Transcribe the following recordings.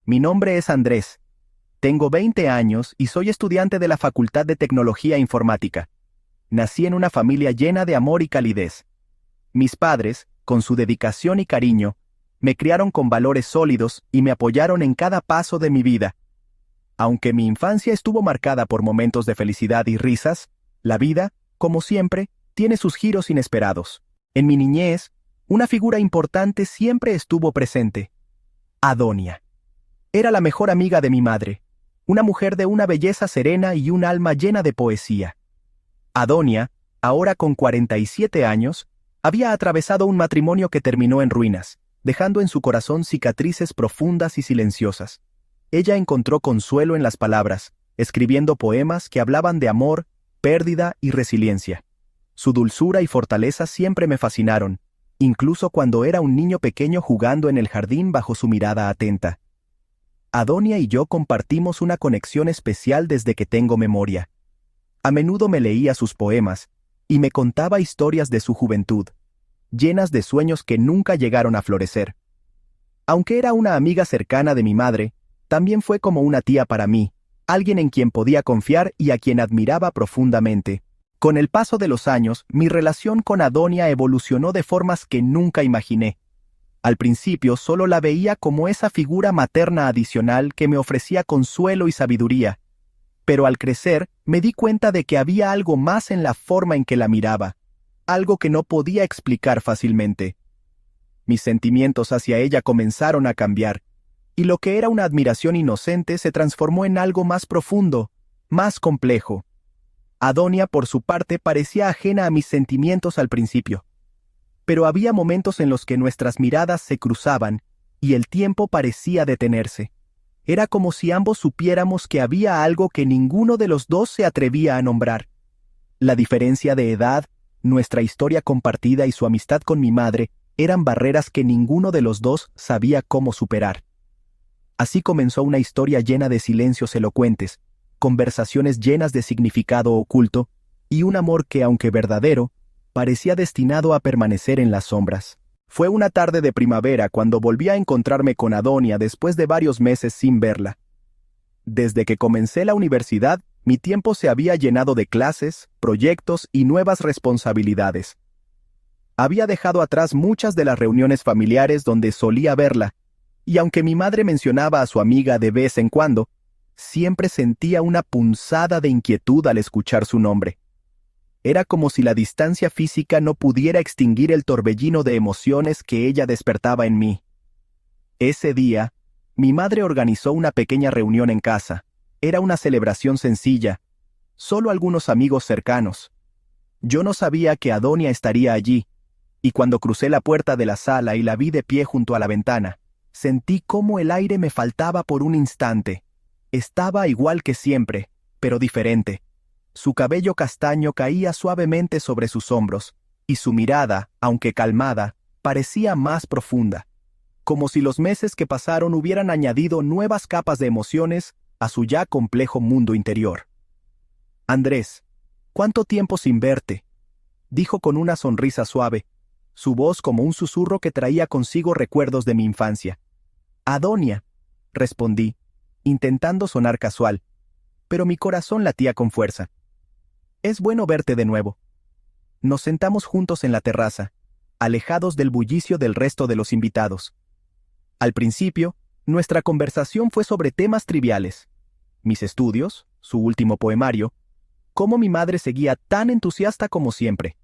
Mi nombre es Andrés. Tengo 20 años y soy estudiante de la Facultad de Tecnología e Informática. Nací en una familia llena de amor y calidez. Mis padres, con su dedicación y cariño, me criaron con valores sólidos y me apoyaron en cada paso de mi vida. Aunque mi infancia estuvo marcada por momentos de felicidad y risas, la vida, como siempre, tiene sus giros inesperados. En mi niñez, una figura importante siempre estuvo presente: Adonia. Era la mejor amiga de mi madre, una mujer de una belleza serena y un alma llena de poesía. Adonia, ahora con 47 años, había atravesado un matrimonio que terminó en ruinas, dejando en su corazón cicatrices profundas y silenciosas. Ella encontró consuelo en las palabras, escribiendo poemas que hablaban de amor, pérdida y resiliencia. Su dulzura y fortaleza siempre me fascinaron, incluso cuando era un niño pequeño jugando en el jardín bajo su mirada atenta. Adonia y yo compartimos una conexión especial desde que tengo memoria. A menudo me leía sus poemas y me contaba historias de su juventud, llenas de sueños que nunca llegaron a florecer. Aunque era una amiga cercana de mi madre, también fue como una tía para mí, alguien en quien podía confiar y a quien admiraba profundamente. Con el paso de los años, mi relación con Adonia evolucionó de formas que nunca imaginé. Al principio solo la veía como esa figura materna adicional que me ofrecía consuelo y sabiduría, pero al crecer me di cuenta de que había algo más en la forma en que la miraba, algo que no podía explicar fácilmente. Mis sentimientos hacia ella comenzaron a cambiar, y lo que era una admiración inocente se transformó en algo más profundo, más complejo. Adonia, por su parte, parecía ajena a mis sentimientos al principio, pero había momentos en los que nuestras miradas se cruzaban y el tiempo parecía detenerse. Era como si ambos supiéramos que había algo que ninguno de los dos se atrevía a nombrar. La diferencia de edad, nuestra historia compartida y su amistad con mi madre eran barreras que ninguno de los dos sabía cómo superar. Así comenzó una historia llena de silencios elocuentes, conversaciones llenas de significado oculto y un amor que, aunque verdadero, parecía destinado a permanecer en las sombras. Fue una tarde de primavera cuando volví a encontrarme con Adonia después de varios meses sin verla. Desde que comencé la universidad, mi tiempo se había llenado de clases, proyectos y nuevas responsabilidades. Había dejado atrás muchas de las reuniones familiares donde solía verla, y aunque mi madre mencionaba a su amiga de vez en cuando, siempre sentía una punzada de inquietud al escuchar su nombre. Era como si la distancia física no pudiera extinguir el torbellino de emociones que ella despertaba en mí. Ese día, mi madre organizó una pequeña reunión en casa. Era una celebración sencilla, solo algunos amigos cercanos. Yo no sabía que Adonia estaría allí, y cuando crucé la puerta de la sala y la vi de pie junto a la ventana, sentí cómo el aire me faltaba por un instante. Estaba igual que siempre, pero diferente. Su cabello castaño caía suavemente sobre sus hombros, y su mirada, aunque calmada, parecía más profunda, como si los meses que pasaron hubieran añadido nuevas capas de emociones a su ya complejo mundo interior. «Andrés, ¿cuánto tiempo sin verte?», dijo con una sonrisa suave, su voz como un susurro que traía consigo recuerdos de mi infancia. «Adonia», respondí, intentando sonar casual, pero mi corazón latía con fuerza. «Es bueno verte de nuevo». Nos sentamos juntos en la terraza, alejados del bullicio del resto de los invitados. Al principio, nuestra conversación fue sobre temas triviales: mis estudios, su último poemario, cómo mi madre seguía tan entusiasta como siempre.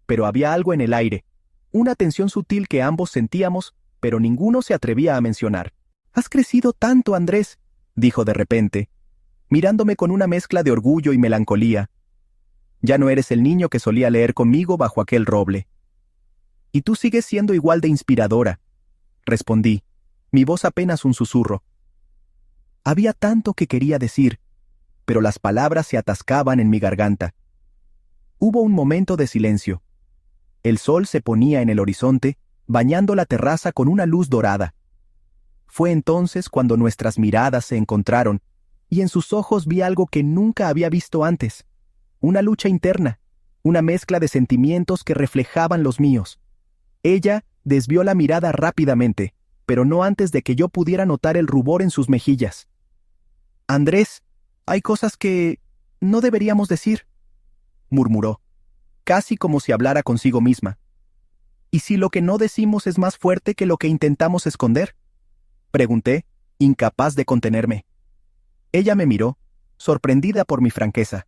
Pero había algo en el aire, una tensión sutil que ambos sentíamos, pero ninguno se atrevía a mencionar. «Has crecido tanto, Andrés», dijo de repente, mirándome con una mezcla de orgullo y melancolía. «Ya no eres el niño que solía leer conmigo bajo aquel roble». «Y tú sigues siendo igual de inspiradora», respondí, mi voz apenas un susurro. Había tanto que quería decir, pero las palabras se atascaban en mi garganta. Hubo un momento de silencio. El sol se ponía en el horizonte, bañando la terraza con una luz dorada. Fue entonces cuando nuestras miradas se encontraron, y en sus ojos vi algo que nunca había visto antes: una lucha interna, una mezcla de sentimientos que reflejaban los míos. Ella desvió la mirada rápidamente, pero no antes de que yo pudiera notar el rubor en sus mejillas. «Andrés, hay cosas que no deberíamos decir», murmuró, casi como si hablara consigo misma. «¿Y si lo que no decimos es más fuerte que lo que intentamos esconder?», pregunté, incapaz de contenerme. Ella me miró, sorprendida por mi franqueza.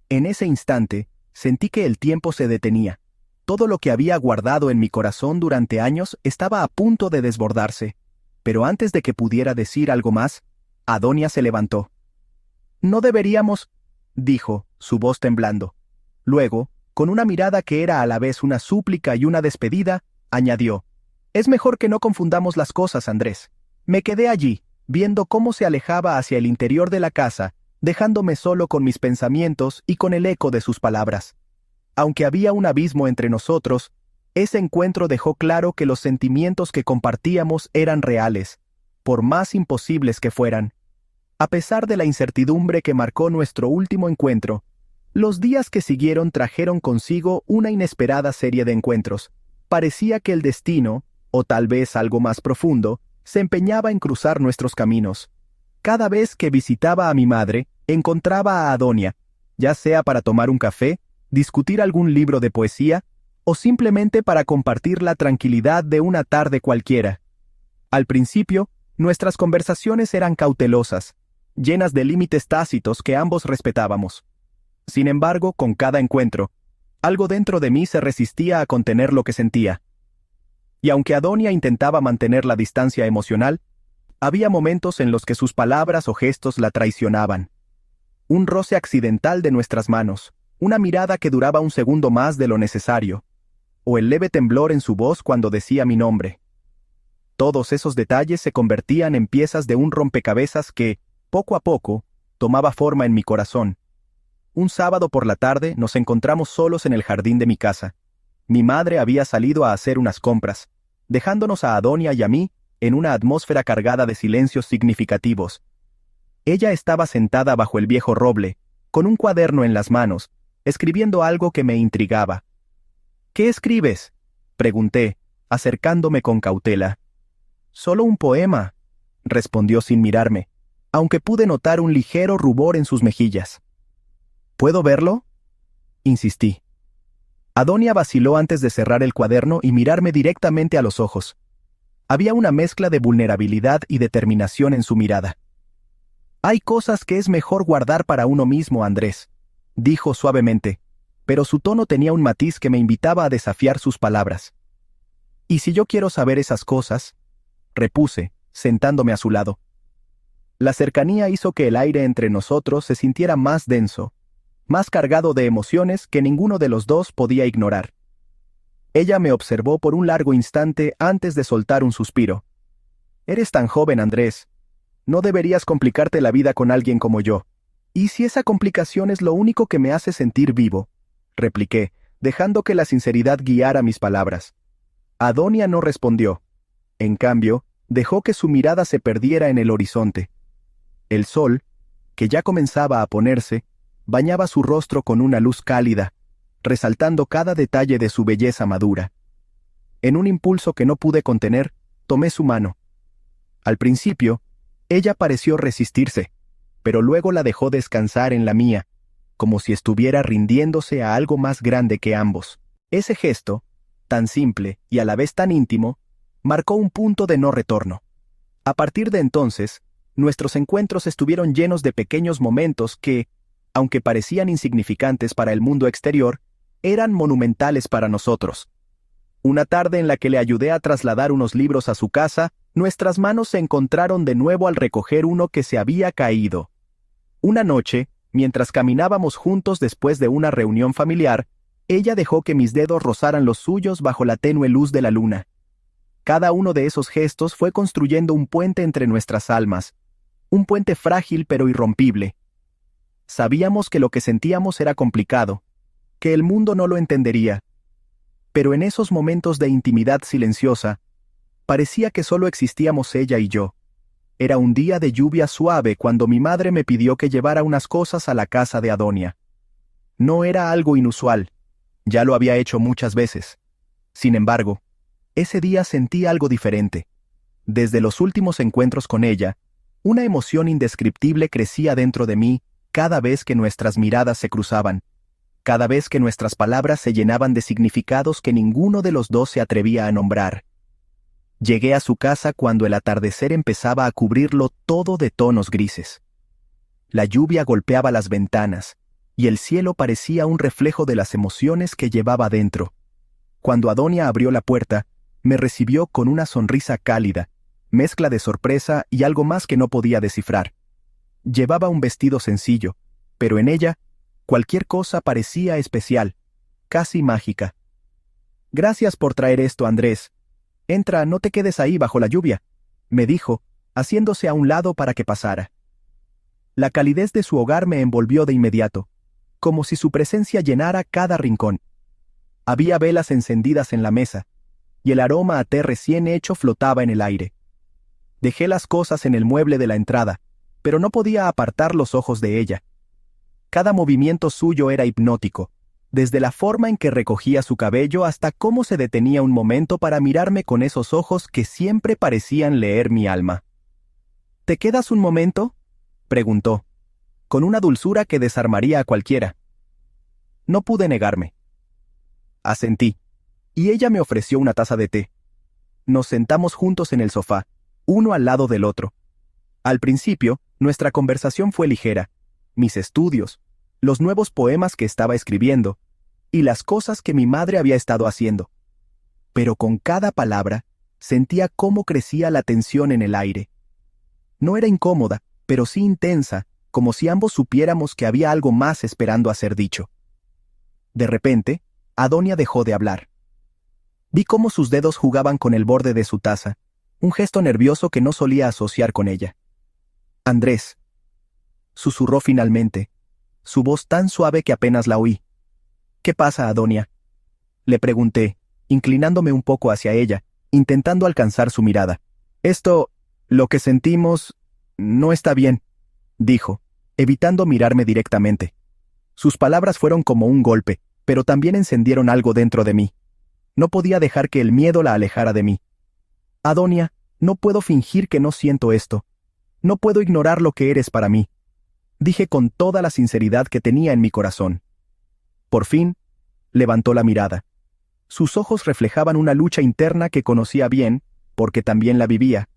En ese instante, sentí que el tiempo se detenía. Todo lo que había guardado en mi corazón durante años estaba a punto de desbordarse. Pero antes de que pudiera decir algo más, Adonia se levantó. «No deberíamos», dijo, su voz temblando. Luego, con una mirada que era a la vez una súplica y una despedida, añadió: «Es mejor que no confundamos las cosas, Andrés». Me quedé allí, viendo cómo se alejaba hacia el interior de la casa, dejándome solo con mis pensamientos y con el eco de sus palabras. Aunque había un abismo entre nosotros, ese encuentro dejó claro que los sentimientos que compartíamos eran reales, por más imposibles que fueran. A pesar de la incertidumbre que marcó nuestro último encuentro, los días que siguieron trajeron consigo una inesperada serie de encuentros. Parecía que el destino, o tal vez algo más profundo, se empeñaba en cruzar nuestros caminos. Cada vez que visitaba a mi madre, encontraba a Adonia, ya sea para tomar un café, discutir algún libro de poesía, o simplemente para compartir la tranquilidad de una tarde cualquiera. Al principio, nuestras conversaciones eran cautelosas, llenas de límites tácitos que ambos respetábamos. Sin embargo, con cada encuentro, algo dentro de mí se resistía a contener lo que sentía. Y aunque Adonia intentaba mantener la distancia emocional, había momentos en los que sus palabras o gestos la traicionaban. Un roce accidental de nuestras manos, una mirada que duraba un segundo más de lo necesario, o el leve temblor en su voz cuando decía mi nombre. Todos esos detalles se convertían en piezas de un rompecabezas que, poco a poco, tomaba forma en mi corazón. Un sábado por la tarde nos encontramos solos en el jardín de mi casa. Mi madre había salido a hacer unas compras, dejándonos a Adonia y a mí en una atmósfera cargada de silencios significativos. Ella estaba sentada bajo el viejo roble, con un cuaderno en las manos, escribiendo algo que me intrigaba. «¿Qué escribes?», pregunté, acercándome con cautela. «Solo un poema», respondió sin mirarme, aunque pude notar un ligero rubor en sus mejillas. «¿Puedo verlo?», insistí. Adonia vaciló antes de cerrar el cuaderno y mirarme directamente a los ojos. Había una mezcla de vulnerabilidad y determinación en su mirada. «Hay cosas que es mejor guardar para uno mismo, Andrés», dijo suavemente, pero su tono tenía un matiz que me invitaba a desafiar sus palabras. «¿Y si yo quiero saber esas cosas?», repuse, sentándome a su lado. La cercanía hizo que el aire entre nosotros se sintiera más denso, más cargado de emociones que ninguno de los dos podía ignorar. Ella me observó por un largo instante antes de soltar un suspiro. «Eres tan joven, Andrés. No deberías complicarte la vida con alguien como yo. ¿Y si esa complicación es lo único que me hace sentir vivo?», repliqué, dejando que la sinceridad guiara mis palabras. Adonia no respondió. En cambio, dejó que su mirada se perdiera en el horizonte. El sol, que ya comenzaba a ponerse, bañaba su rostro con una luz cálida, resaltando cada detalle de su belleza madura. En un impulso que no pude contener, tomé su mano. Al principio, ella pareció resistirse, pero luego la dejó descansar en la mía, como si estuviera rindiéndose a algo más grande que ambos. Ese gesto, tan simple y a la vez tan íntimo, marcó un punto de no retorno. A partir de entonces, nuestros encuentros estuvieron llenos de pequeños momentos que, aunque parecían insignificantes para el mundo exterior, eran monumentales para nosotros. Una tarde en la que le ayudé a trasladar unos libros a su casa, nuestras manos se encontraron de nuevo al recoger uno que se había caído. Una noche, mientras caminábamos juntos después de una reunión familiar, ella dejó que mis dedos rozaran los suyos bajo la tenue luz de la luna. Cada uno de esos gestos fue construyendo un puente entre nuestras almas, un puente frágil pero irrompible. Sabíamos que lo que sentíamos era complicado, que el mundo no lo entendería, pero en esos momentos de intimidad silenciosa, parecía que solo existíamos ella y yo. Era un día de lluvia suave cuando mi madre me pidió que llevara unas cosas a la casa de Adonia. No era algo inusual, ya lo había hecho muchas veces. Sin embargo, ese día sentí algo diferente. Desde los últimos encuentros con ella, una emoción indescriptible crecía dentro de mí cada vez que nuestras miradas se cruzaban, cada vez que nuestras palabras se llenaban de significados que ninguno de los dos se atrevía a nombrar. Llegué a su casa cuando el atardecer empezaba a cubrirlo todo de tonos grises. La lluvia golpeaba las ventanas, y el cielo parecía un reflejo de las emociones que llevaba dentro. Cuando Adonia abrió la puerta, me recibió con una sonrisa cálida, mezcla de sorpresa y algo más que no podía descifrar. Llevaba un vestido sencillo, pero en ella, cualquier cosa parecía especial, casi mágica. «Gracias por traer esto, Andrés. Entra, no te quedes ahí bajo la lluvia», me dijo, haciéndose a un lado para que pasara. La calidez de su hogar me envolvió de inmediato, como si su presencia llenara cada rincón. Había velas encendidas en la mesa, y el aroma a té recién hecho flotaba en el aire. Dejé las cosas en el mueble de la entrada, pero no podía apartar los ojos de ella. Cada movimiento suyo era hipnótico, desde la forma en que recogía su cabello hasta cómo se detenía un momento para mirarme con esos ojos que siempre parecían leer mi alma. «¿Te quedas un momento?», preguntó, con una dulzura que desarmaría a cualquiera. No pude negarme. Asentí, y ella me ofreció una taza de té. Nos sentamos juntos en el sofá, uno al lado del otro. Al principio, nuestra conversación fue ligera, mis estudios, los nuevos poemas que estaba escribiendo, y las cosas que mi madre había estado haciendo. Pero con cada palabra, sentía cómo crecía la tensión en el aire. No era incómoda, pero sí intensa, como si ambos supiéramos que había algo más esperando a ser dicho. De repente, Adonia dejó de hablar. Vi cómo sus dedos jugaban con el borde de su taza, un gesto nervioso que no solía asociar con ella. «Andrés», susurró finalmente, su voz tan suave que apenas la oí. «¿Qué pasa, Adonia?», le pregunté, inclinándome un poco hacia ella, intentando alcanzar su mirada. «Lo que sentimos, no está bien», dijo, evitando mirarme directamente. Sus palabras fueron como un golpe, pero también encendieron algo dentro de mí. No podía dejar que el miedo la alejara de mí. «Adonia, no puedo fingir que no siento esto. No puedo ignorar lo que eres para mí», dije con toda la sinceridad que tenía en mi corazón. Por fin, levantó la mirada. Sus ojos reflejaban una lucha interna que conocía bien, porque también la vivía.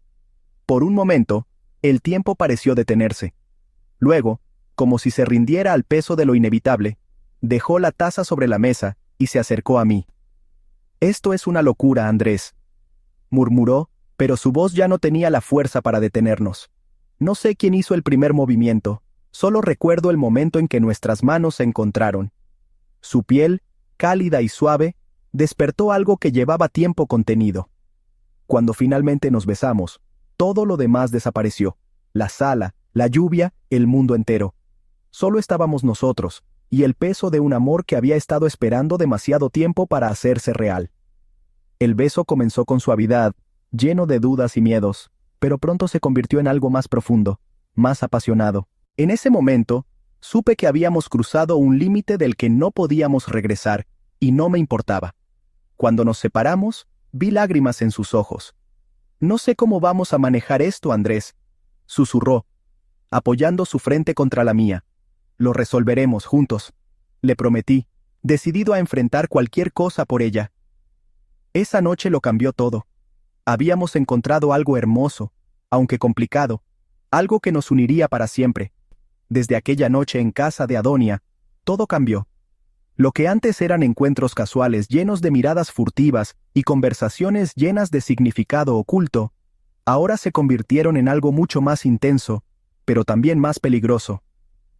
Por un momento, el tiempo pareció detenerse. Luego, como si se rindiera al peso de lo inevitable, dejó la taza sobre la mesa y se acercó a mí. «Esto es una locura, Andrés», murmuró, pero su voz ya no tenía la fuerza para detenernos. No sé quién hizo el primer movimiento, solo recuerdo el momento en que nuestras manos se encontraron. Su piel, cálida y suave, despertó algo que llevaba tiempo contenido. Cuando finalmente nos besamos, todo lo demás desapareció. La sala, la lluvia, el mundo entero. Solo estábamos nosotros, y el peso de un amor que había estado esperando demasiado tiempo para hacerse real. El beso comenzó con suavidad, lleno de dudas y miedos, pero pronto se convirtió en algo más profundo, más apasionado. En ese momento, supe que habíamos cruzado un límite del que no podíamos regresar, y no me importaba. Cuando nos separamos, vi lágrimas en sus ojos. «No sé cómo vamos a manejar esto, Andrés», susurró, apoyando su frente contra la mía. «Lo resolveremos juntos», le prometí, decidido a enfrentar cualquier cosa por ella. Esa noche lo cambió todo. Habíamos encontrado algo hermoso, aunque complicado, algo que nos uniría para siempre. Desde aquella noche en casa de Adonia, todo cambió. Lo que antes eran encuentros casuales llenos de miradas furtivas y conversaciones llenas de significado oculto, ahora se convirtieron en algo mucho más intenso, pero también más peligroso.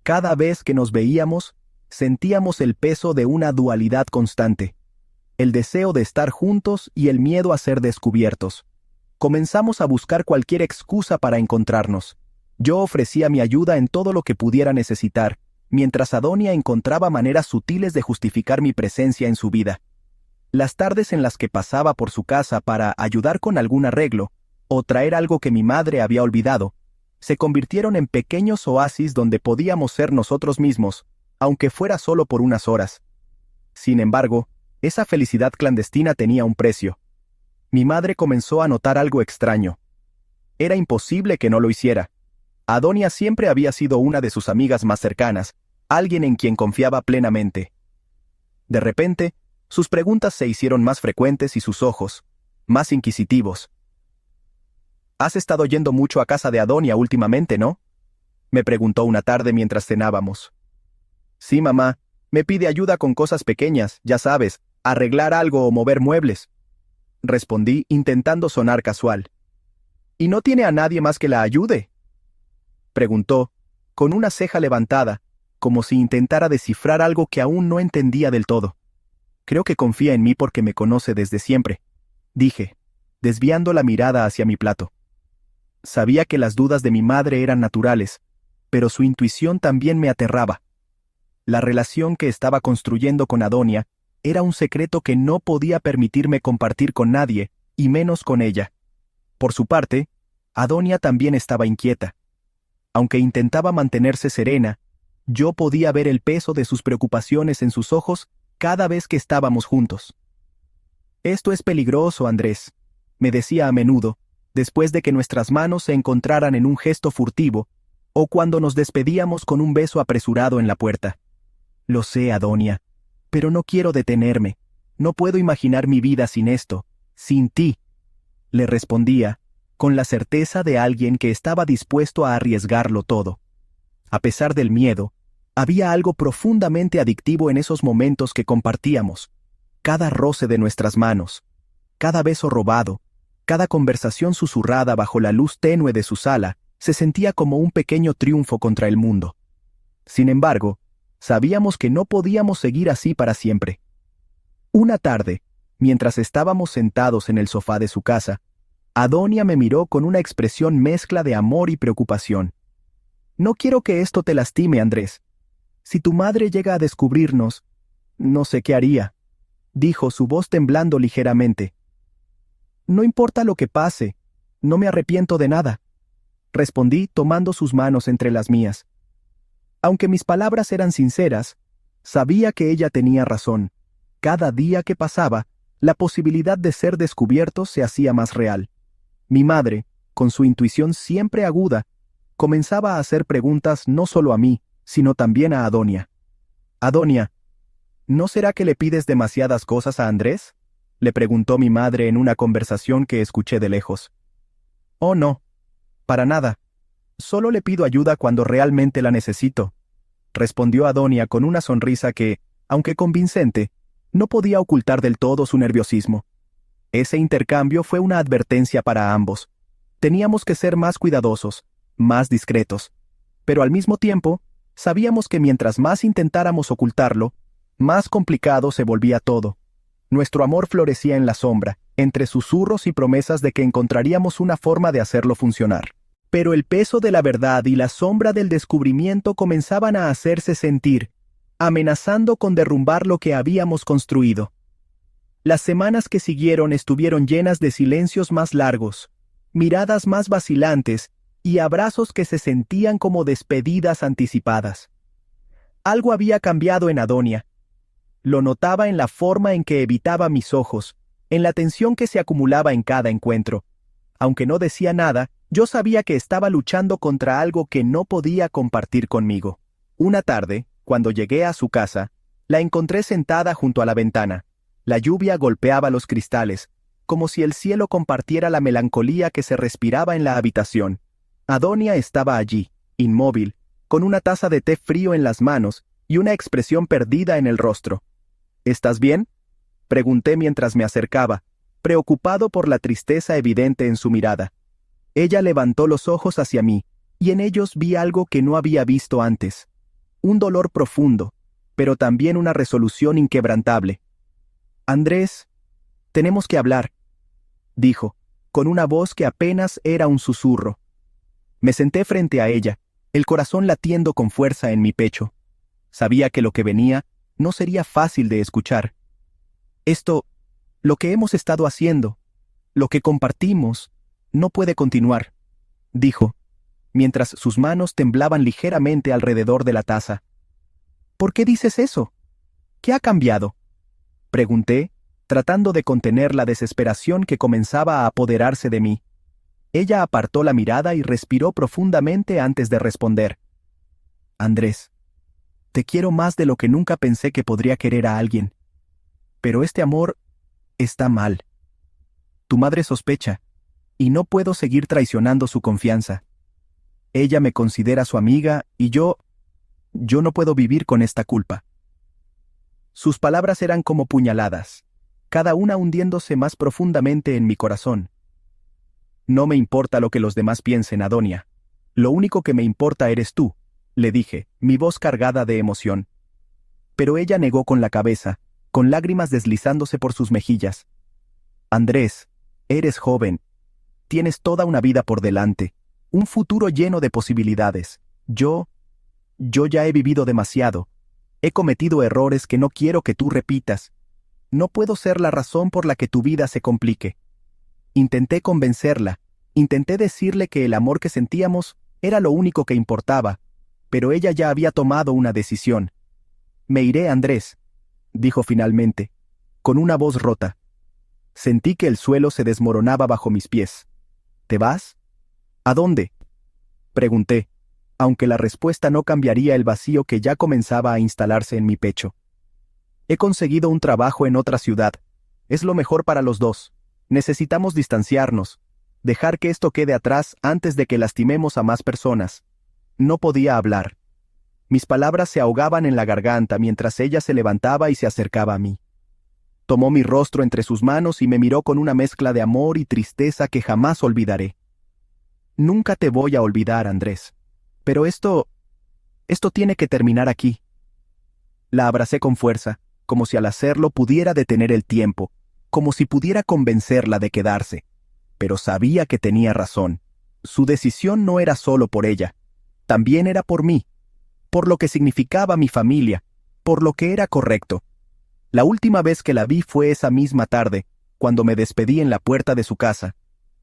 Cada vez que nos veíamos, sentíamos el peso de una dualidad constante, el deseo de estar juntos y el miedo a ser descubiertos. Comenzamos a buscar cualquier excusa para encontrarnos. Yo ofrecía mi ayuda en todo lo que pudiera necesitar, mientras Adonia encontraba maneras sutiles de justificar mi presencia en su vida. Las tardes en las que pasaba por su casa para ayudar con algún arreglo, o traer algo que mi madre había olvidado, se convirtieron en pequeños oasis donde podíamos ser nosotros mismos, aunque fuera solo por unas horas. Sin embargo, esa felicidad clandestina tenía un precio. Mi madre comenzó a notar algo extraño. Era imposible que no lo hiciera. Adonia siempre había sido una de sus amigas más cercanas, alguien en quien confiaba plenamente. De repente, sus preguntas se hicieron más frecuentes y sus ojos, más inquisitivos. «Has estado yendo mucho a casa de Adonia últimamente, ¿no?», me preguntó una tarde mientras cenábamos. «Sí, mamá. Me pide ayuda con cosas pequeñas, ya sabes, arreglar algo o mover muebles», respondí intentando sonar casual. «¿Y no tiene a nadie más que la ayude?», preguntó, con una ceja levantada, como si intentara descifrar algo que aún no entendía del todo. «Creo que confía en mí porque me conoce desde siempre», dije, desviando la mirada hacia mi plato. Sabía que las dudas de mi madre eran naturales, pero su intuición también me aterraba. La relación que estaba construyendo con Adonia era un secreto que no podía permitirme compartir con nadie, y menos con ella. Por su parte, Adonia también estaba inquieta. Aunque intentaba mantenerse serena, yo podía ver el peso de sus preocupaciones en sus ojos cada vez que estábamos juntos. «Esto es peligroso, Andrés», me decía a menudo, después de que nuestras manos se encontraran en un gesto furtivo, o cuando nos despedíamos con un beso apresurado en la puerta. «Lo sé, Adonia, pero no quiero detenerme. No puedo imaginar mi vida sin esto, sin ti», le respondía, con la certeza de alguien que estaba dispuesto a arriesgarlo todo. A pesar del miedo, había algo profundamente adictivo en esos momentos que compartíamos. Cada roce de nuestras manos, cada beso robado, cada conversación susurrada bajo la luz tenue de su sala, se sentía como un pequeño triunfo contra el mundo. Sin embargo, sabíamos que no podíamos seguir así para siempre. Una tarde, mientras estábamos sentados en el sofá de su casa, Adonia me miró con una expresión mezcla de amor y preocupación. «No quiero que esto te lastime, Andrés. Si tu madre llega a descubrirnos, no sé qué haría», dijo, su voz temblando ligeramente. «No importa lo que pase, no me arrepiento de nada», respondí tomando sus manos entre las mías. Aunque mis palabras eran sinceras, sabía que ella tenía razón. Cada día que pasaba, la posibilidad de ser descubiertos se hacía más real. Mi madre, con su intuición siempre aguda, comenzaba a hacer preguntas no solo a mí, sino también a Adonia. «Adonia, ¿no será que le pides demasiadas cosas a Andrés?», le preguntó mi madre en una conversación que escuché de lejos. «Oh, no, para nada. Solo le pido ayuda cuando realmente la necesito», respondió Adonia con una sonrisa que, aunque convincente, no podía ocultar del todo su nerviosismo. Ese intercambio fue una advertencia para ambos. Teníamos que ser más cuidadosos, más discretos. Pero al mismo tiempo, sabíamos que mientras más intentáramos ocultarlo, más complicado se volvía todo. Nuestro amor florecía en la sombra, entre susurros y promesas de que encontraríamos una forma de hacerlo funcionar. Pero el peso de la verdad y la sombra del descubrimiento comenzaban a hacerse sentir, amenazando con derrumbar lo que habíamos construido. Las semanas que siguieron estuvieron llenas de silencios más largos, miradas más vacilantes y abrazos que se sentían como despedidas anticipadas. Algo había cambiado en Adonia. Lo notaba en la forma en que evitaba mis ojos, en la tensión que se acumulaba en cada encuentro. Aunque no decía nada, yo sabía que estaba luchando contra algo que no podía compartir conmigo. Una tarde, cuando llegué a su casa, la encontré sentada junto a la ventana. La lluvia golpeaba los cristales, como si el cielo compartiera la melancolía que se respiraba en la habitación. Adonia estaba allí, inmóvil, con una taza de té frío en las manos y una expresión perdida en el rostro. «¿Estás bien?», pregunté mientras me acercaba, preocupado por la tristeza evidente en su mirada. Ella levantó los ojos hacia mí, y en ellos vi algo que no había visto antes. Un dolor profundo, pero también una resolución inquebrantable. «Andrés, tenemos que hablar», dijo, con una voz que apenas era un susurro. Me senté frente a ella, el corazón latiendo con fuerza en mi pecho. Sabía que lo que venía no sería fácil de escuchar. «Esto, lo que hemos estado haciendo, lo que compartimos, no puede continuar», dijo, mientras sus manos temblaban ligeramente alrededor de la taza. «¿Por qué dices eso? ¿Qué ha cambiado?», pregunté, tratando de contener la desesperación que comenzaba a apoderarse de mí. Ella apartó la mirada y respiró profundamente antes de responder. Andrés, te quiero más de lo que nunca pensé que podría querer a alguien. Pero este amor está mal. Tu madre sospecha, y no puedo seguir traicionando su confianza. Ella me considera su amiga y yo no puedo vivir con esta culpa. Sus palabras eran como puñaladas, cada una hundiéndose más profundamente en mi corazón. No me importa lo que los demás piensen, Adonia. Lo único que me importa eres tú, le dije, mi voz cargada de emoción. Pero ella negó con la cabeza, con lágrimas deslizándose por sus mejillas. Andrés, eres joven. Tienes toda una vida por delante, un futuro lleno de posibilidades. Yo ya he vivido demasiado. He cometido errores que no quiero que tú repitas. No puedo ser la razón por la que tu vida se complique. Intenté convencerla, intenté decirle que el amor que sentíamos era lo único que importaba, pero ella ya había tomado una decisión. Me iré, Andrés, dijo finalmente, con una voz rota. Sentí que el suelo se desmoronaba bajo mis pies. ¿Te vas? ¿A dónde? Pregunté, aunque la respuesta no cambiaría el vacío que ya comenzaba a instalarse en mi pecho. He conseguido un trabajo en otra ciudad. Es lo mejor para los dos. Necesitamos distanciarnos, dejar que esto quede atrás antes de que lastimemos a más personas. No podía hablar. Mis palabras se ahogaban en la garganta mientras ella se levantaba y se acercaba a mí. Tomó mi rostro entre sus manos y me miró con una mezcla de amor y tristeza que jamás olvidaré. Nunca te voy a olvidar, Andrés. Pero esto tiene que terminar aquí. La abracé con fuerza, como si al hacerlo pudiera detener el tiempo, como si pudiera convencerla de quedarse. Pero sabía que tenía razón. Su decisión no era solo por ella, también era por mí, por lo que significaba mi familia, por lo que era correcto. La última vez que la vi fue esa misma tarde, cuando me despedí en la puerta de su casa.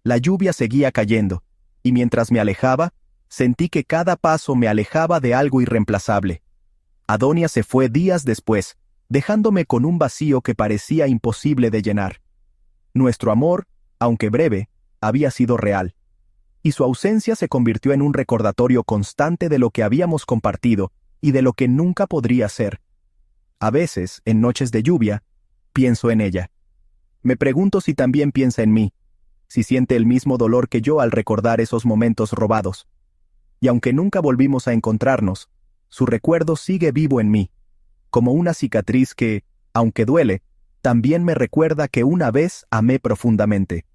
La lluvia seguía cayendo, y mientras me alejaba, sentí que cada paso me alejaba de algo irreemplazable. Adonia se fue días después, dejándome con un vacío que parecía imposible de llenar. Nuestro amor, aunque breve, había sido real, y su ausencia se convirtió en un recordatorio constante de lo que habíamos compartido y de lo que nunca podría ser. A veces, en noches de lluvia, pienso en ella. Me pregunto si también piensa en mí, si siente el mismo dolor que yo al recordar esos momentos robados. Y aunque nunca volvimos a encontrarnos, su recuerdo sigue vivo en mí, como una cicatriz que, aunque duele, también me recuerda que una vez amé profundamente.